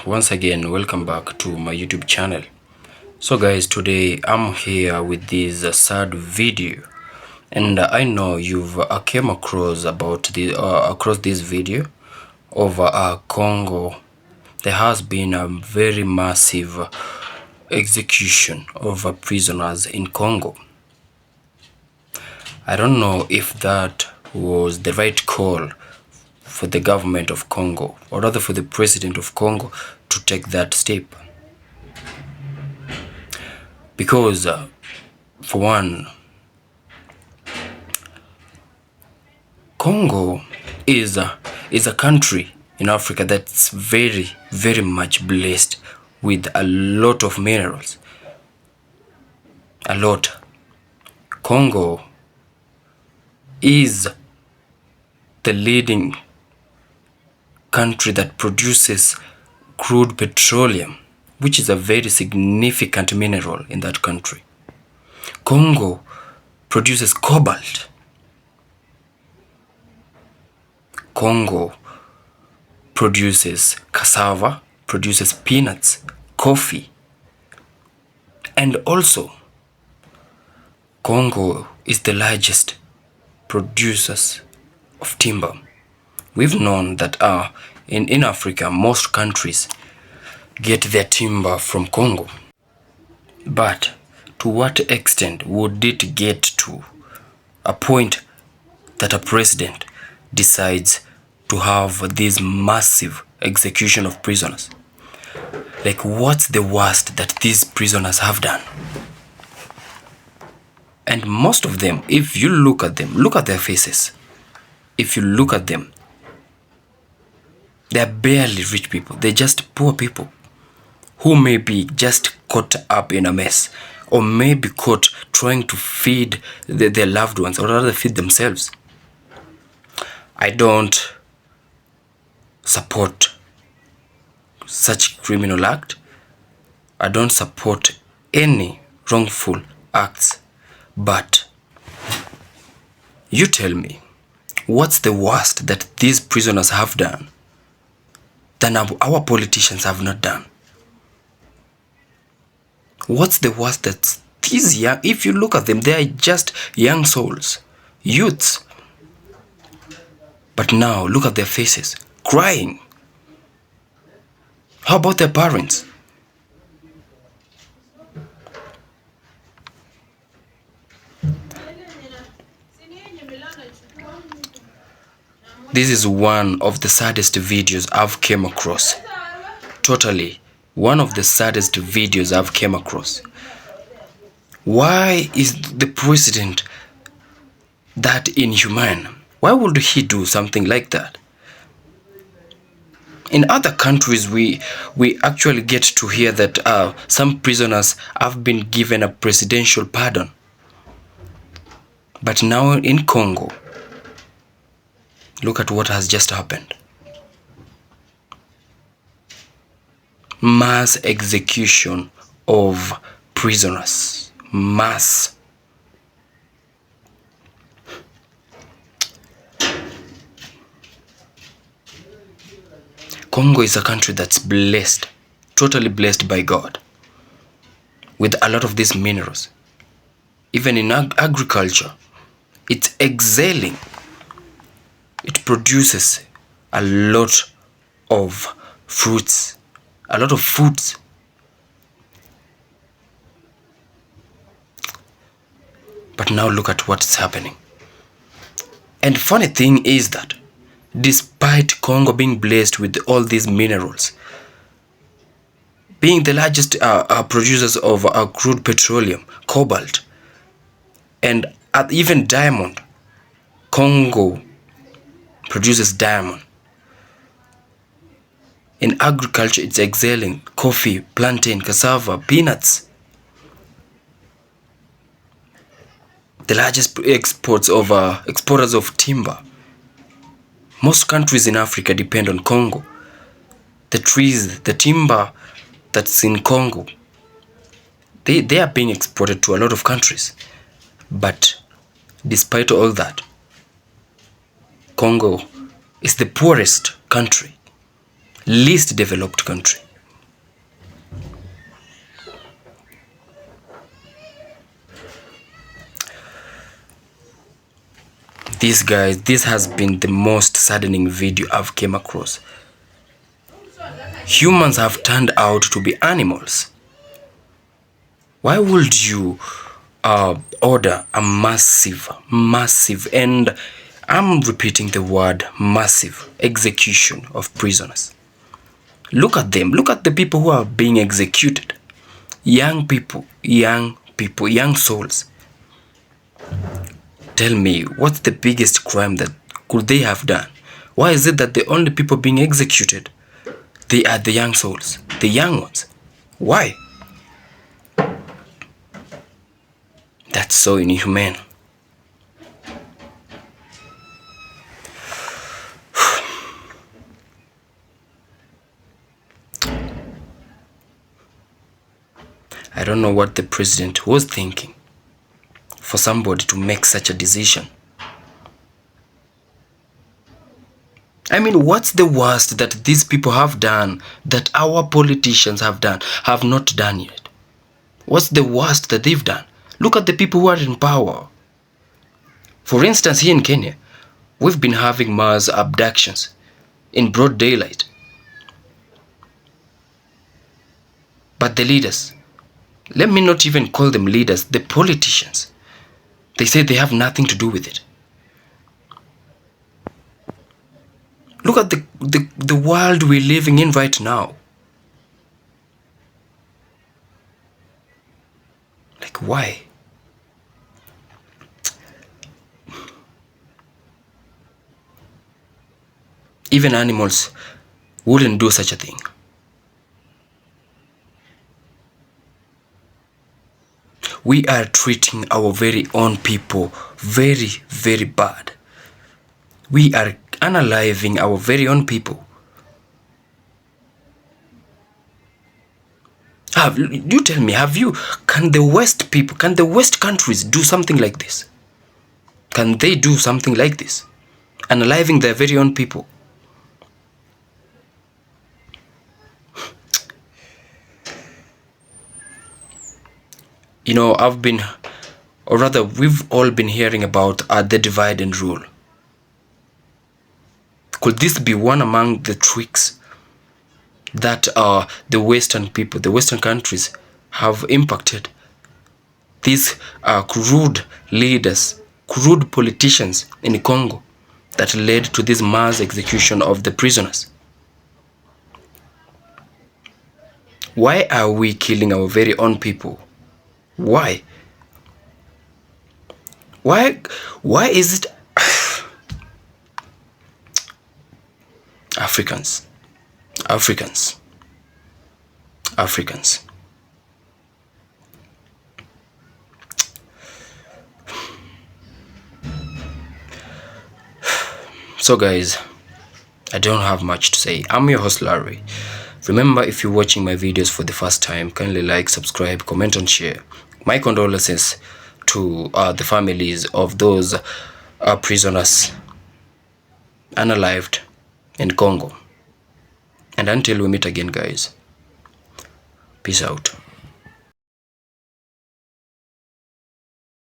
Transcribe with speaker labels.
Speaker 1: once again, welcome back to my YouTube channel. So guys, today I'm here with this sad video, and I know you've came across about the across this video over Congo. There has been a very massive execution of prisoners in Congo. I don't know if that was the right call for the government of Congo, or rather for the president of Congo to take that step. Because, for one, Congo is a country in Africa that's very, very much blessed with a lot of minerals. A lot. Congo is the leading country that produces crude petroleum, which is a very significant mineral in that country. Congo produces cobalt. Congo produces cassava, produces peanuts, coffee, and also Congo is the largest producers of timber. We've known that in Africa, most countries get their timber from Congo. But to what extent would it get to a point that a president decides to have this massive execution of prisoners? Like, what's the worst that these prisoners have done? And most of them, if you look at them, look at their faces. If you look at them, they're barely rich people. They're just poor people who may be just caught up in a mess, or maybe caught trying to feed their loved ones, or rather feed themselves. I don't support such criminal act. I don't support any wrongful acts. But you tell me, what's the worst that these prisoners have done than our politicians have not done? What's the worst that these young, if you look at them, they are just young souls, youths. But now look at their faces, crying. How about their parents? This is one of the saddest videos I've came across. Totally, one of the saddest videos I've came across. Why is the president that inhumane? Why would he do something like that? In other countries, we actually get to hear that some prisoners have been given a presidential pardon. But now in Congo, look at what has just happened. Mass execution of prisoners. Mass. Congo is a country that's blessed, totally blessed by God, with a lot of these minerals. Even in agriculture, it's excelling. It produces a lot of fruits, a lot of foods. But now look at what's happening. And funny thing is that despite Congo being blessed with all these minerals, being the largest producers of crude petroleum, cobalt, and even diamond, Congo produces diamond. In agriculture, it's excelling. Coffee, plantain, cassava, peanuts. The largest exporters of timber. Most countries in Africa depend on Congo. The trees, the timber that's in Congo, they are being exported to a lot of countries. But despite all that, Congo is the poorest country, least developed country. This has been the most saddening video I've came across. Humans have turned out to be animals. Why would you order a massive, and I'm repeating the word massive, execution of prisoners? Look at them. Look at the people who are being executed. Young people, young souls. Tell me, what's the biggest crime that could they have done? Why is it that the only people being executed, they are the young souls, the young ones? Why? That's so inhumane. I don't know what the president was thinking for somebody to make such a decision. I mean, what's the worst that these people have done that our politicians have not done yet? What's the worst that they've done? Look at the people who are in power. For instance, here in Kenya, we've been having mass abductions in broad daylight. But the leaders, let me not even call them leaders, the politicians, they say they have nothing to do with it. Look at the world we're living in right now. Like, why? Even animals wouldn't do such a thing. We are treating our very own people very, very bad. We are unaliving our very own people. You tell me, can the West countries do something like this? Can they do something like this? Unaliving their very own people? You know, we've all been hearing about the divide and rule. Could this be one among the tricks that the Western people, the Western countries have impacted these crude leaders, crude politicians in Congo that led to this mass execution of the prisoners? Why are we killing our very own people? Why? Why is it Africans? So guys, I don't have much to say. I'm your host Larry. Remember, if you're watching my videos for the first time, kindly like, subscribe, comment and share. My condolences to the families of those prisoners unalived in Congo. And until we meet again, guys, peace out.